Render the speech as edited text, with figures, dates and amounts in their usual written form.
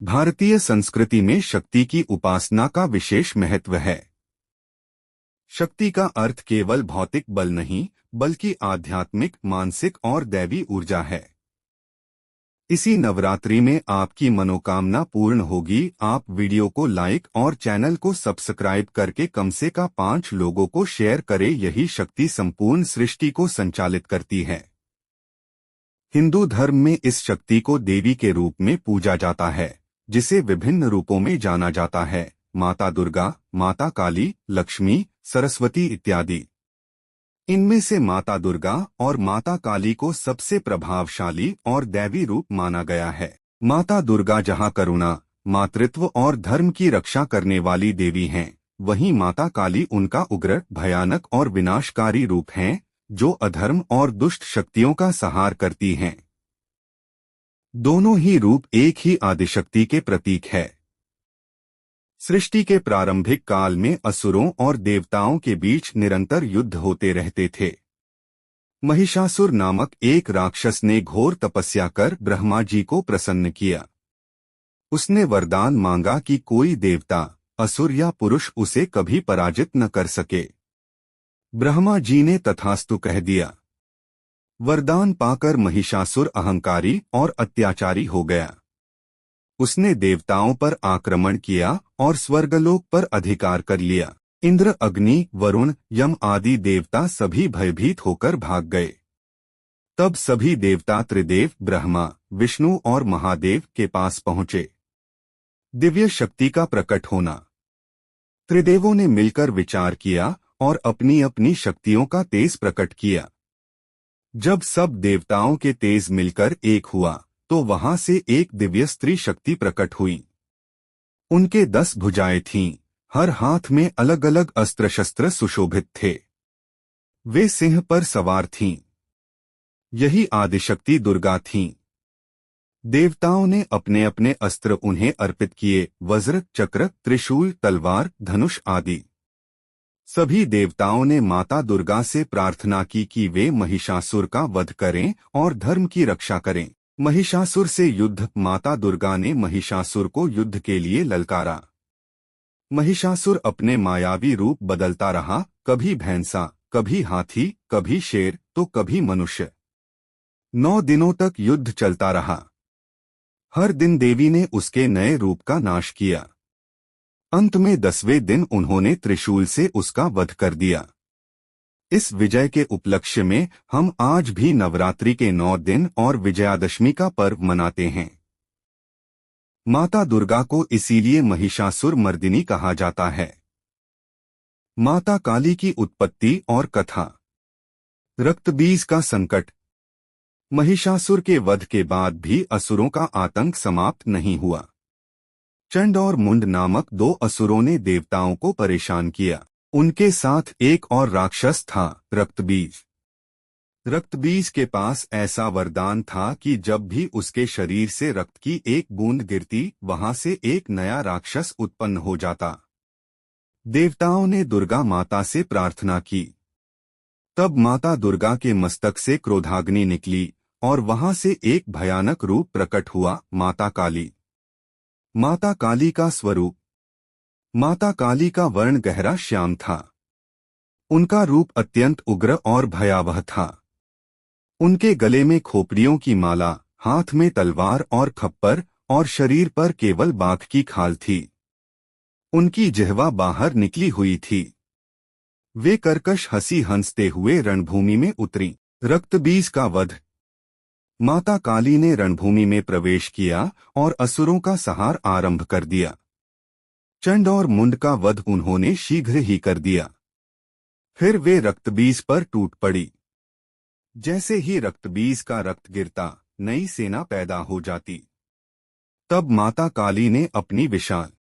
भारतीय संस्कृति में शक्ति की उपासना का विशेष महत्व है। शक्ति का अर्थ केवल भौतिक बल नहीं, बल्कि आध्यात्मिक, मानसिक और दैवी ऊर्जा है। इसी नवरात्रि में आपकी मनोकामना पूर्ण होगी। आप वीडियो को लाइक और चैनल को सब्सक्राइब करके कम से कम 5 लोगों को शेयर करें। यही शक्ति संपूर्ण सृष्टि को संचालित करती है। हिंदू धर्म में इस शक्ति को देवी के रूप में पूजा जाता है, जिसे विभिन्न रूपों में जाना जाता है: माता दुर्गा, माता काली, लक्ष्मी, सरस्वती इत्यादि। इनमें से माता दुर्गा और माता काली को सबसे प्रभावशाली और दैवी रूप माना गया है। माता दुर्गा जहां करुणा, मातृत्व और धर्म की रक्षा करने वाली देवी हैं, वहीं माता काली उनका उग्र, भयानक और विनाशकारी रूप हैं, जो अधर्म और दुष्ट शक्तियों का संहार करती हैं। दोनों ही रूप एक ही आदिशक्ति के प्रतीक है। सृष्टि के प्रारंभिक काल में असुरों और देवताओं के बीच निरंतर युद्ध होते रहते थे। महिषासुर नामक एक राक्षस ने घोर तपस्या कर ब्रह्मा जी को प्रसन्न किया। उसने वरदान मांगा कि कोई देवता, असुर या पुरुष उसे कभी पराजित न कर सके। ब्रह्मा जी ने तथास्तु कह दिया। वरदान पाकर महिषासुर अहंकारी और अत्याचारी हो गया। उसने देवताओं पर आक्रमण किया और स्वर्गलोक पर अधिकार कर लिया। इंद्र, अग्नि, वरुण, यम आदि देवता सभी भयभीत होकर भाग गए। तब सभी देवता त्रिदेव ब्रह्मा, विष्णु और महादेव के पास पहुंचे। दिव्य शक्ति का प्रकट होना। त्रिदेवों ने मिलकर विचार किया और अपनी अपनी शक्तियों का तेज प्रकट किया। जब सब देवताओं के तेज मिलकर एक हुआ, तो वहां से एक दिव्य स्त्री शक्ति प्रकट हुई। उनके 10 भुजाएं थीं, हर हाथ में अलग अलग अस्त्र शस्त्र सुशोभित थे। वे सिंह पर सवार थीं। यही आदिशक्ति दुर्गा थीं। देवताओं ने अपने अपने अस्त्र उन्हें अर्पित किए: वज्र, चक्र, त्रिशूल, तलवार, धनुष आदि। सभी देवताओं ने माता दुर्गा से प्रार्थना की कि वे महिषासुर का वध करें और धर्म की रक्षा करें। महिषासुर से युद्ध। माता दुर्गा ने महिषासुर को युद्ध के लिए ललकारा। महिषासुर अपने मायावी रूप बदलता रहा, कभी भैंसा, कभी हाथी, कभी शेर, तो कभी मनुष्य। 9 दिनों तक युद्ध चलता रहा। हर दिन देवी ने उसके नए रूप का नाश किया। अंत में 10वें दिन उन्होंने त्रिशूल से उसका वध कर दिया। इस विजय के उपलक्ष्य में हम आज भी नवरात्रि के 9 दिन और विजयादशमी का पर्व मनाते हैं। माता दुर्गा को इसीलिए महिषासुर मर्दिनी कहा जाता है। माता काली की उत्पत्ति और कथा। रक्तबीज का संकट। महिषासुर के वध के बाद भी असुरों का आतंक समाप्त नहीं हुआ। चंड और मुंड नामक 2 असुरों ने देवताओं को परेशान किया। उनके साथ एक और राक्षस था, रक्तबीज। रक्तबीज के पास ऐसा वरदान था कि जब भी उसके शरीर से रक्त की एक बूंद गिरती, वहां से एक नया राक्षस उत्पन्न हो जाता। देवताओं ने दुर्गा माता से प्रार्थना की। तब माता दुर्गा के मस्तक से क्रोधाग्नि निकली और वहां से एक भयानक रूप प्रकट हुआ, माता काली। माता काली का स्वरूप। माता काली का वर्ण गहरा श्याम था। उनका रूप अत्यंत उग्र और भयावह था। उनके गले में खोपड़ियों की माला, हाथ में तलवार और खप्पर, और शरीर पर केवल बाघ की खाल थी। उनकी जिह्वा बाहर निकली हुई थी। वे कर्कश हंसी हंसते हुए रणभूमि में उतरी। रक्तबीज का वध। माता काली ने रणभूमि में प्रवेश किया और असुरों का संहार आरंभ कर दिया। चंड और मुंड का वध उन्होंने शीघ्र ही कर दिया। फिर वे रक्तबीज पर टूट पड़ी। जैसे ही रक्तबीज का रक्त गिरता, नई सेना पैदा हो जाती। तब माता काली ने अपनी विशाल